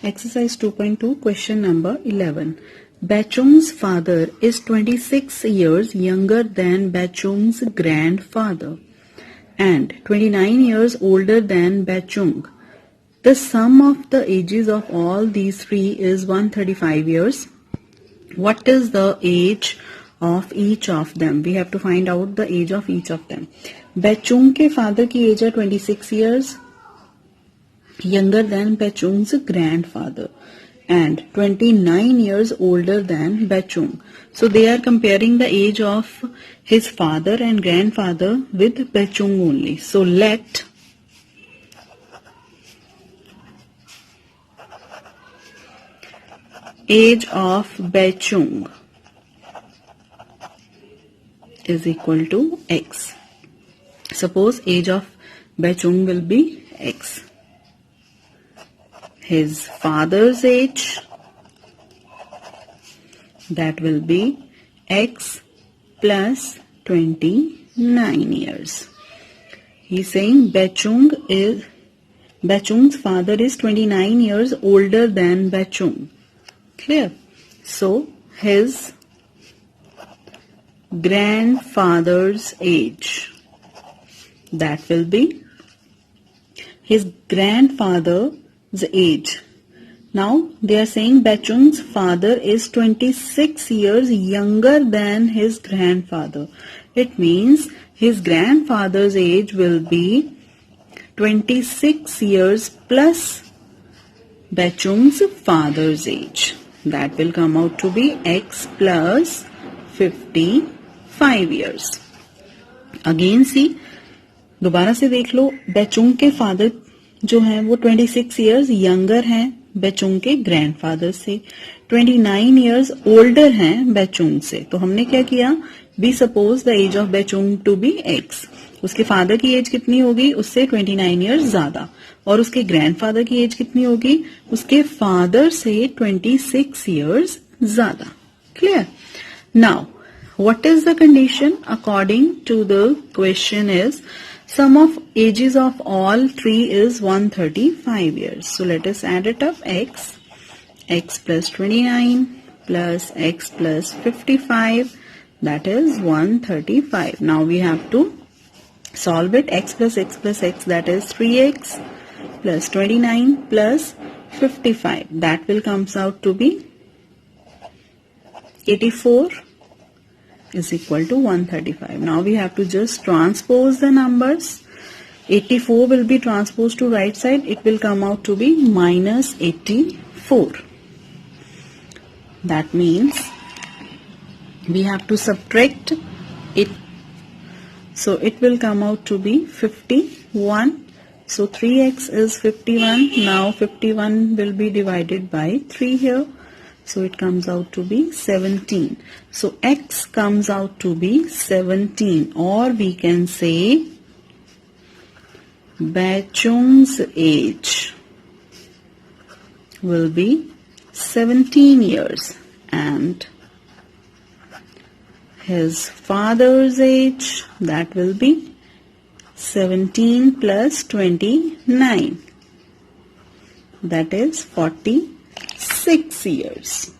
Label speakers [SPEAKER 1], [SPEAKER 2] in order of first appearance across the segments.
[SPEAKER 1] Exercise 2.2, question number 11. Bachung's father is 26 years younger than Bachung's grandfather and 29 years older than Bachung. The sum of the ages of all these three is 135 years. What is the age of each of them? We have to find out the age of each of them. Bachung के father की age है 26 years younger than Bachung's grandfather and 29 years older than Bachung. So they are comparing the age of his father and grandfather with Bachung only. So let age of Bachung is equal to x. Suppose age of Bachung will be x. His father's age, that will be x plus 29 years. He's saying Bachung's father is 29 years older than Bachung. Clear? So his grandfather's age, that will be his grandfather's age. Now they are saying Bachung's father is 26 years younger than his grandfather. It means his grandfather's age will be 26 years plus Bachung's father's age. That will come out to be x plus 55 years. Again see, दोबारा से देख लो, Bachung के father जो हैं वो 26 years younger हैं Bachung के grandfather से, 29 years older हैं Bachung से. तो हमने क्या किया, we suppose the age of Bachung to be x. उसके फादर की एज कितनी होगी, उससे 29 years ज्यादा, और उसके ग्रैंडफादर की एज कितनी होगी, उसके फादर से 26 years ज्यादा. Clear? Now, what is the condition? According to the question is, sum of ages of all three is 135 years. So let us add it up. X plus 29 plus x plus 55, that is 135. Now we have to solve it. X plus x, that is 3x plus 29 plus 55. That will comes out to be 84 is equal to 135. Now we have to just transpose the numbers. 84 will be transposed to right side. It will come out to be minus 84. That means we have to subtract it. So it will come out to be 51. So 3x is 51. Now 51 will be divided by 3 here. So it comes out to be 17. So x comes out to be 17, or we can say Bachung's age will be 17 years and his father's age, that will be 17 plus 29, that is 46 years,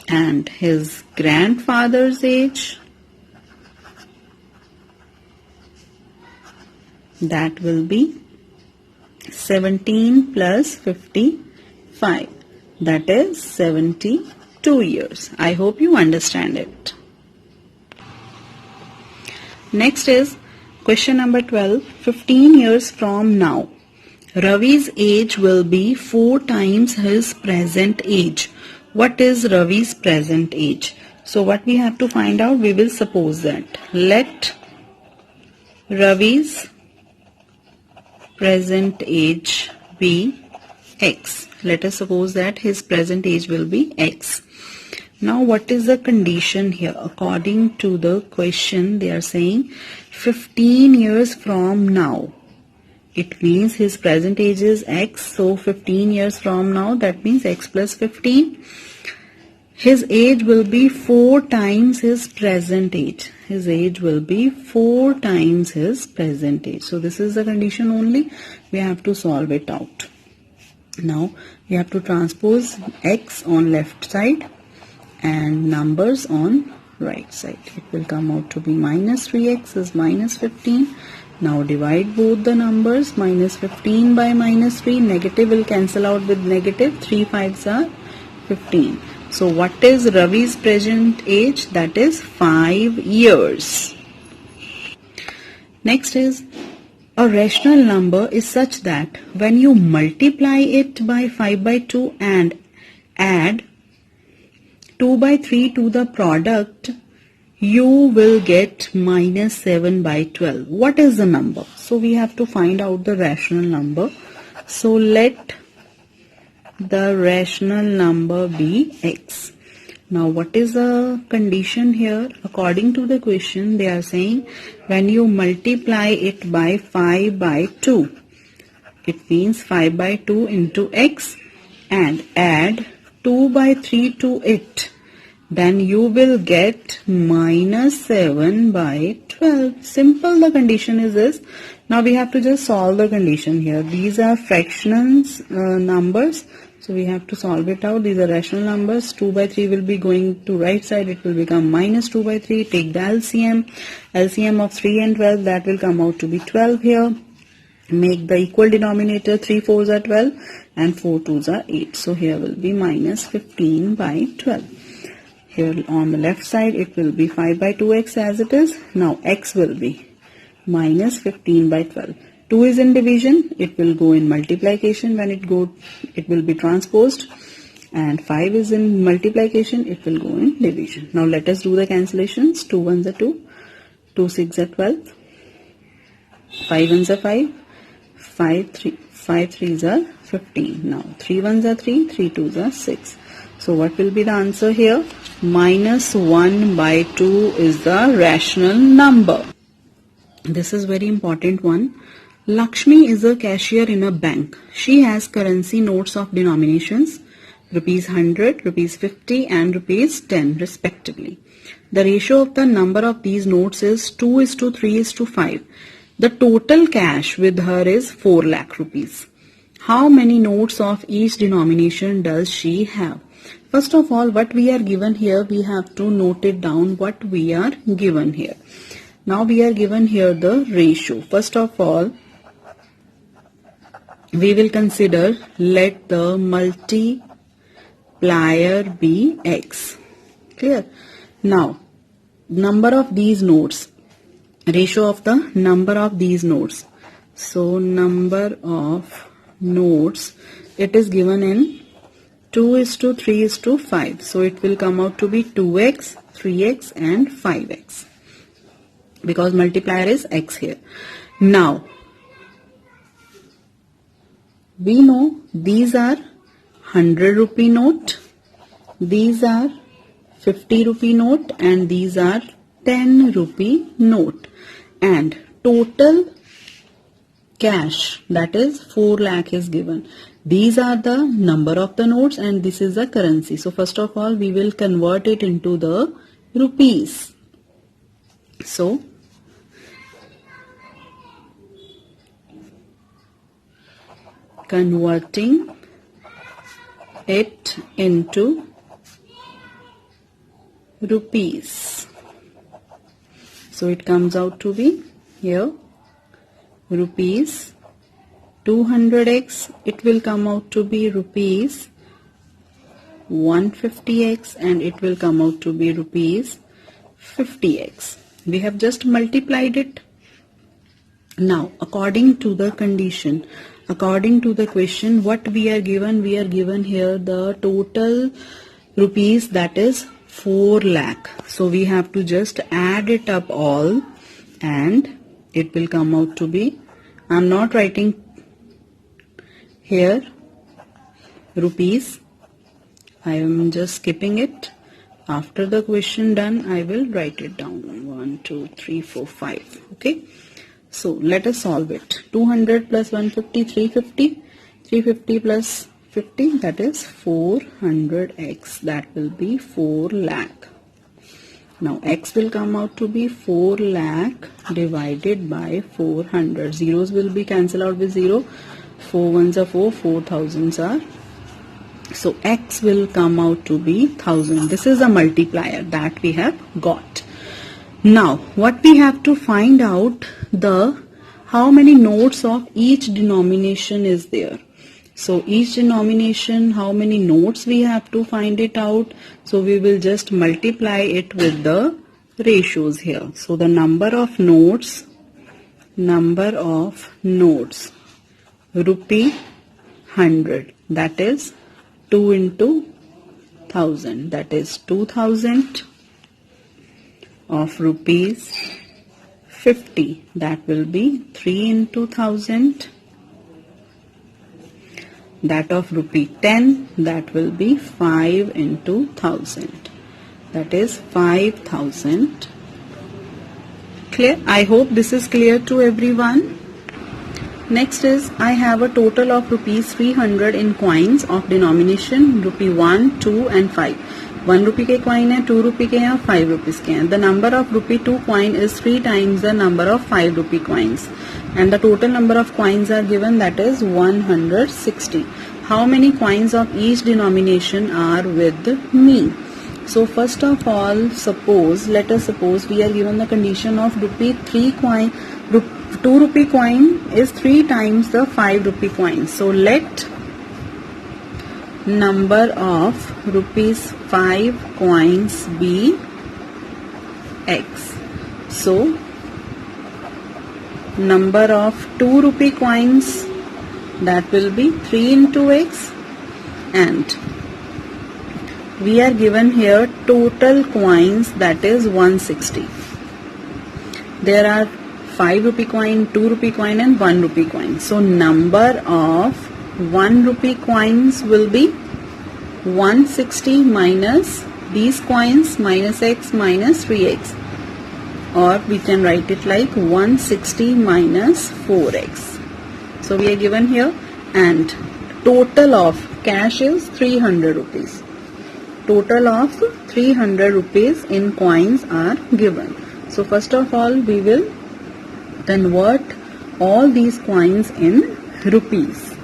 [SPEAKER 1] and his grandfather's age, that will be 17 plus 55, that is 72 years. I hope you understand it. Next is question number 12. 15 years from now, Ravi's age will be 4 times his present age. What is Ravi's present age? So what we have to find out, we will suppose that. Let Ravi's present age be x. Let us suppose that his present age will be x. Now what is the condition here? According to the question, they are saying 15 years from now. It means his present age is x. So 15 years from now, that means x plus 15. His age will be 4 times his present age. His age will be 4 times his present age. So this is the condition only. We have to solve it out. Now you have to transpose x on left side and numbers on right side. It will come out to be minus 3x is minus 15. Now divide both the numbers. Minus 15 by minus 3. Negative will cancel out with negative. 3 5s are 15. So what is Ravi's present age? That is 5 years. Next is, a rational number is such that when you multiply it by 5 by 2 and add 2 by 3 to the product, you will get minus 7 by 12. What is the number? So we have to find out the rational number. So let the rational number be x. Now what is the condition here? According to the question, they are saying when you multiply it by 5 by 2, it means 5 by 2 into x, and add 2 by 3 to it, then you will get minus 7 by 12. Simple the condition is this. Now we have to just solve the condition here. These are fractions numbers. So we have to solve it out. These are rational numbers. 2 by 3 will be going to right side. It will become minus 2 by 3. Take the LCM. LCM of 3 and 12. That will come out to be 12 here. Make the equal denominator. 3 4s are 12 and 4 2s are 8. So here will be minus 15 by 12. Here on the left side it will be 5 by 2x as it is. Now x will be minus 15 by 12. 2 is in division, it will go in multiplication. When it will be transposed, and 5 is in multiplication, it will go in division. Now let us do the cancellations. 2 1s are 2, 2 6 are 12, 5 1s are 5, 5 3s are 15. Now 3 1s are 3, 3 2s are 6. So what will be the answer here? Minus 1 by 2 is the rational number. This is very important one. Lakshmi is a cashier in a bank. She has currency notes of denominations rupees 100, rupees 50 and rupees 10 respectively. The ratio of the number of these notes is 2:3:5. The total cash with her is 4 lakh rupees. How many notes of each denomination does she have? First of all, what we are given here, we have to note it down what we are given here. Now we are given here the ratio. First of all, we will consider, let the multiplier be x. Clear? Now, number of these notes, ratio of the number of these notes. So, number of notes, it is given in 2:3:5. So, it will come out to be 2x, 3x and 5x. Because multiplier is x here. Now, we know these are 100 rupee note, these are 50 rupee note and these are 10 rupee note, and total cash, that is 4 lakh is given. These are the number of the notes and this is the currency. So first of all we will convert it into the rupees. So converting it into rupees. So it comes out to be here rupees 200x, it will come out to be rupees 150x and it will come out to be rupees 50x. We have just multiplied it. Now according to the condition, according to the question, what we are given here the total rupees, that is 4 lakh. So we have to just add it up all and it will come out to be, I am not writing here rupees, I am just skipping it. After the question done I will write it down. 1 2 3 4 5. Okay. So let us solve it. 200 plus 150, 350. 350 plus 50, that is 400x. That will be 4 lakh. Now x will come out to be 4 lakh divided by 400. Zeros will be cancelled out with 0. 4 ones are 4, 4 thousands are. So X will come out to be 1000. This is a multiplier that we have got. Now what we have to find out, the how many notes of each denomination is there. So each denomination, how many notes we have to find it out. So we will just multiply it with the ratios here. So the number of notes, rupee 100, that is 2 into 1000, that is 2000. Of rupees 50, that will be 3 into 1000. That of rupee 10, that will be 5 into 1000, that is 5000. Clear? I hope this is clear to everyone. Next is, I have a total of rupees 300 in coins of denomination rupee 1, 2 and 5. 1 rupee के coin है, 2 rupee के हैं और 5 rupees के हैं. The number of rupee 2 coin is 3 times the number of 5 rupee coins. And the total number of coins are given, that is 160. How many coins of each denomination are with me? So first of all, let us suppose we are given the condition of rupee 3 coin, 2 rupee coin is 3 times the 5 rupee coin. So let number of rupees 5 coins be X. So number of 2 rupee coins, that will be 3 into X, and we are given here total coins, that is 160. There are 5 rupee coin, 2 rupee coin and 1 rupee coin. So number of 1 rupee coins will be 160 minus these coins minus X minus 3X, or we can write it like 160 minus 4X. So we are given here, and total of cash is 300 rupees. Total of 300 rupees in coins are given. So first of all, we will convert all these coins in rupees.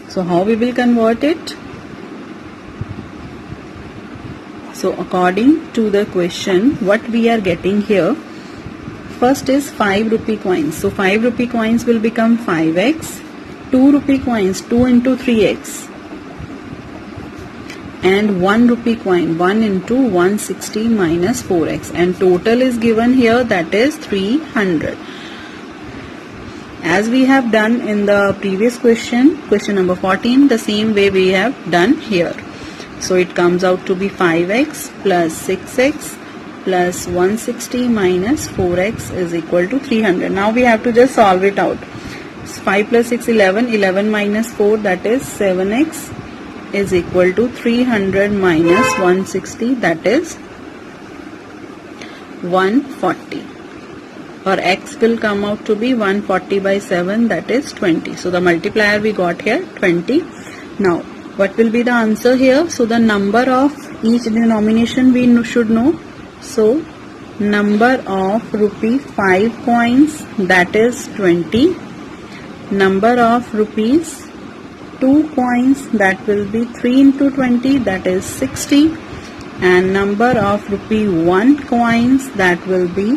[SPEAKER 1] So how we will convert it? So according to the question, what we are getting here, first is 5 rupee coins. So 5 rupee coins will become 5x, 2 rupee coins 2 into 3x, and 1 rupee coin 1 into 160 minus 4x, and total is given here, that is 300. As we have done in the previous question number 14, the same way we have done here. So it comes out to be 5x plus 6x plus 160 minus 4x is equal to 300. Now we have to just solve it out. 5 plus 6, 11, 11 minus 4, that is 7x is equal to 300 minus 160, that is 140. Or x will come out to be 140 by 7, that is 20. So the multiplier we got here 20. Now what will be the answer here? So the number of each denomination we should know. So number of rupee 5 coins, that is 20. Number of rupees 2 coins, that will be 3 into 20, that is 60. And number of rupee 1 coins, that will be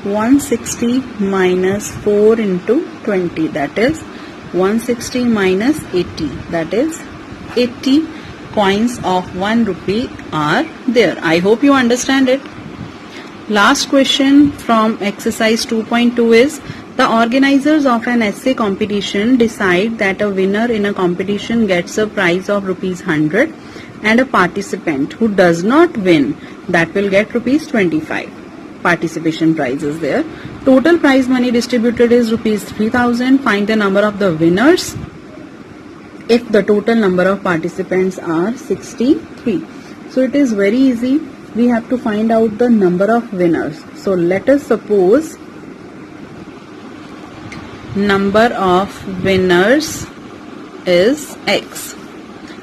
[SPEAKER 1] 160 minus 4 into 20, that is 160 minus 80, that is 80 coins of 1 rupee are there. I hope you understand it. Last question from exercise 2.2 is, the organizers of an essay competition decide that a winner in a competition gets a prize of rupees 100 and a participant who does not win, that will get rupees 25. Participation prize is there. Total prize money distributed is rupees 3000. Find the number of the winners if the total number of participants are 63. So it is very easy. We have to find out the number of winners. So let us suppose number of winners is X.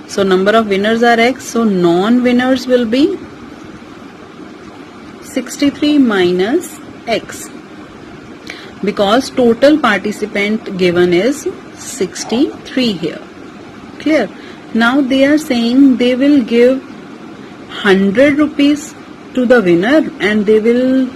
[SPEAKER 1] So number of winners are X. So non-winners will be 63 minus X, because total participant given is 63 here. Clear? Now they are saying they will give 100 rupees to the winner and they will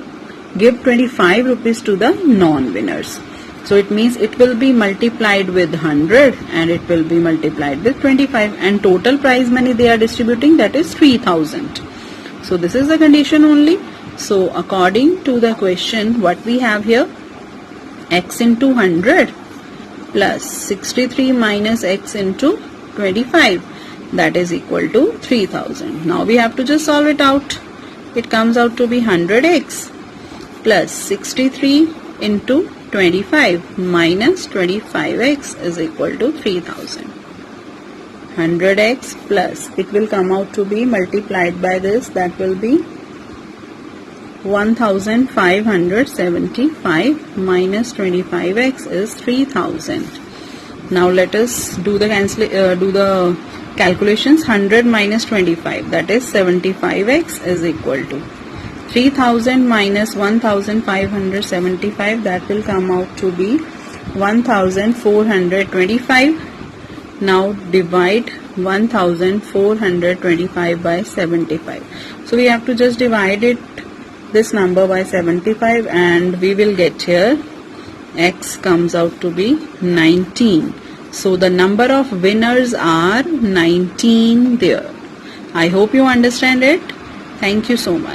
[SPEAKER 1] give 25 rupees to the non-winners. So it means it will be multiplied with 100 and it will be multiplied with 25, and total prize money they are distributing, that is 3000. So this is the condition only. So according to the question, what we have here, x into 100 plus 63 minus x into 25, that is equal to 3000. Now we have to just solve it out. It comes out to be 100x plus 63 into 25 minus 25x is equal to 3000. 100x plus, it will come out to be multiplied by this, that will be 1575 minus 25x is 3000. Now let us do the calculations. 100 minus 25, that is 75x is equal to 3000 minus 1575, that will come out to be 1425. Now divide 1425 by 75. So we have to just divide this number by 75 and we will get here x comes out to be 19. So the number of winners are 19 there. I hope you understand it. Thank you so much.